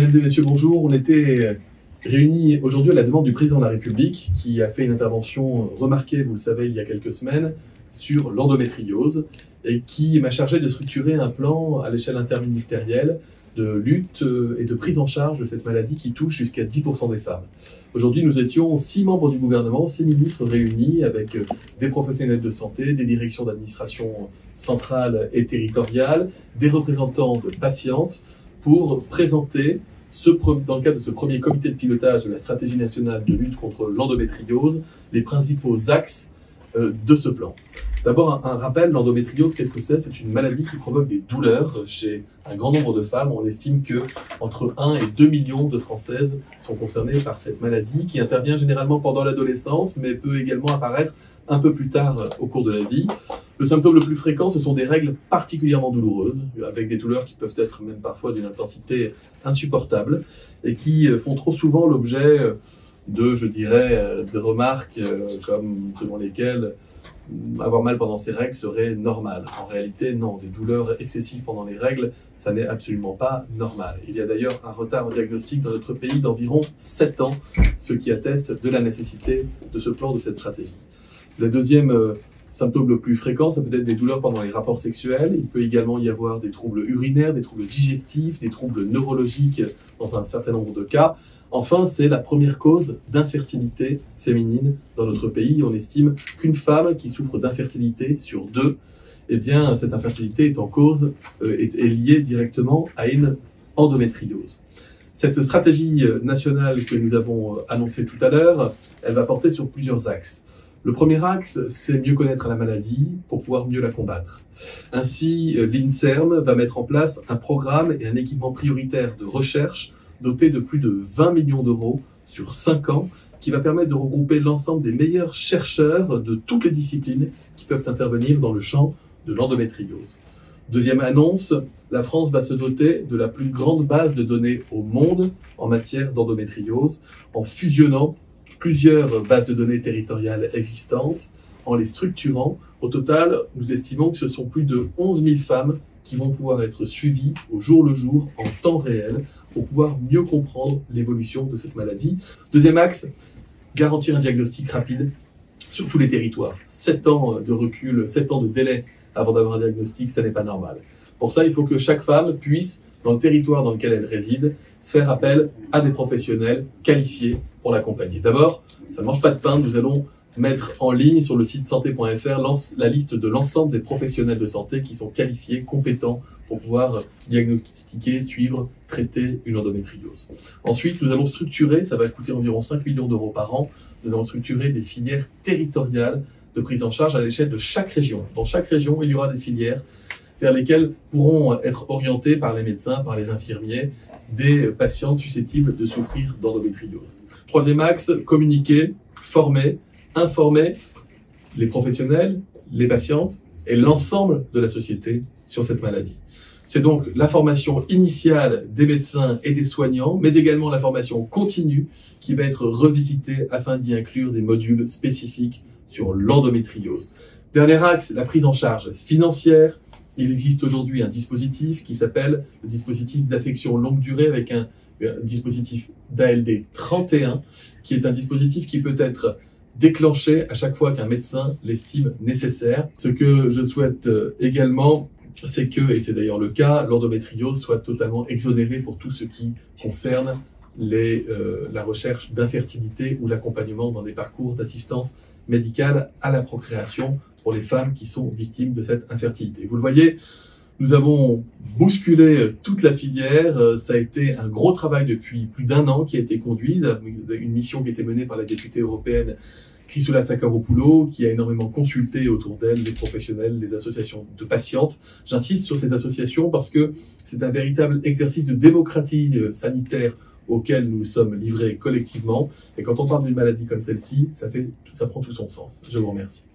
Mesdames et messieurs, bonjour. On était réunis aujourd'hui à la demande du président de la République qui a fait une intervention remarquée, vous le savez, il y a quelques semaines, sur l'endométriose et qui m'a chargé de structurer un plan à l'échelle interministérielle de lutte et de prise en charge de cette maladie qui touche jusqu'à 10% des femmes. Aujourd'hui, nous étions 6 membres du gouvernement, 6 ministres réunis avec des professionnels de santé, des directions d'administration centrales et territoriales, des représentants de patientes pour présenter dans le cadre de ce premier comité de pilotage de la stratégie nationale de lutte contre l'endométriose, les principaux axes de ce plan. D'abord, un rappel, l'endométriose, qu'est-ce que c'est? C'est une maladie qui provoque des douleurs chez un grand nombre de femmes. On estime que entre 1 et 2 millions de Françaises sont concernées par cette maladie qui intervient généralement pendant l'adolescence, mais peut également apparaître un peu plus tard au cours de la vie. Le symptôme le plus fréquent, ce sont des règles particulièrement douloureuses, avec des douleurs qui peuvent être même parfois d'une intensité insupportable et qui font trop souvent l'objet de remarques comme selon lesquelles avoir mal pendant ses règles serait normal. En réalité, non, des douleurs excessives pendant les règles, ça n'est absolument pas normal. Il y a d'ailleurs un retard en diagnostic dans notre pays d'environ 7 ans, ce qui atteste de la nécessité de ce plan, de cette stratégie. Le deuxième symptôme le plus fréquent, ça peut être des douleurs pendant les rapports sexuels. Il peut également y avoir des troubles urinaires, des troubles digestifs, des troubles neurologiques dans un certain nombre de cas. Enfin, c'est la première cause d'infertilité féminine dans notre pays. On estime qu'une femme qui souffre d'infertilité sur 2, eh bien, cette infertilité est liée directement à une endométriose. Cette stratégie nationale que nous avons annoncée tout à l'heure, elle va porter sur plusieurs axes. Le premier axe, c'est mieux connaître la maladie pour pouvoir mieux la combattre. Ainsi, l'INSERM va mettre en place un programme et un équipement prioritaire de recherche doté de plus de 20 millions d'euros sur 5 ans, qui va permettre de regrouper l'ensemble des meilleurs chercheurs de toutes les disciplines qui peuvent intervenir dans le champ de l'endométriose. Deuxième annonce, la France va se doter de la plus grande base de données au monde en matière d'endométriose, en fusionnant plusieurs bases de données territoriales existantes, en les structurant. Au total, nous estimons que ce sont plus de 11 000 femmes qui vont pouvoir être suivies au jour le jour, en temps réel, pour pouvoir mieux comprendre l'évolution de cette maladie. Deuxième axe, garantir un diagnostic rapide sur tous les territoires. 7 ans de recul, 7 ans de délai avant d'avoir un diagnostic, ça n'est pas normal. Pour ça, il faut que chaque femme puisse, dans le territoire dans lequel elle réside, faire appel à des professionnels qualifiés pour l'accompagner. D'abord, ça ne mange pas de pain, nous allons mettre en ligne sur le site santé.fr la liste de l'ensemble des professionnels de santé qui sont qualifiés, compétents pour pouvoir diagnostiquer, suivre, traiter une endométriose. Ensuite, nous allons structurer, ça va coûter environ 5 millions d'euros par an, nous allons structurer des filières territoriales de prise en charge à l'échelle de chaque région. Dans chaque région, il y aura des filières vers lesquelles pourront être orientés par les médecins, par les infirmiers, des patientes susceptibles de souffrir d'endométriose. Troisième axe, communiquer, former, informer les professionnels, les patientes et l'ensemble de la société sur cette maladie. C'est donc la formation initiale des médecins et des soignants, mais également la formation continue qui va être revisitée afin d'y inclure des modules spécifiques sur l'endométriose. Dernier axe, la prise en charge financière. Il existe aujourd'hui un dispositif qui s'appelle le dispositif d'affection longue durée avec un dispositif d'ALD 31, qui est un dispositif qui peut être déclenché à chaque fois qu'un médecin l'estime nécessaire. Ce que je souhaite également, c'est que, et c'est d'ailleurs le cas, l'endométriose soit totalement exonérée pour tout ce qui concerne la recherche d'infertilité ou l'accompagnement dans des parcours d'assistance médicale à la procréation pour les femmes qui sont victimes de cette infertilité. Vous le voyez, nous avons bousculé toute la filière. Ça a été un gros travail depuis plus d'1 an qui a été conduit, une mission qui a été menée par la députée européenne Chrysoula Zacharopoulou, qui a énormément consulté autour d'elle les professionnels, les associations de patientes. J'insiste sur ces associations parce que c'est un véritable exercice de démocratie sanitaire auquel nous sommes livrés collectivement. Et quand on parle d'une maladie comme celle-ci, ça prend tout son sens. Je vous remercie.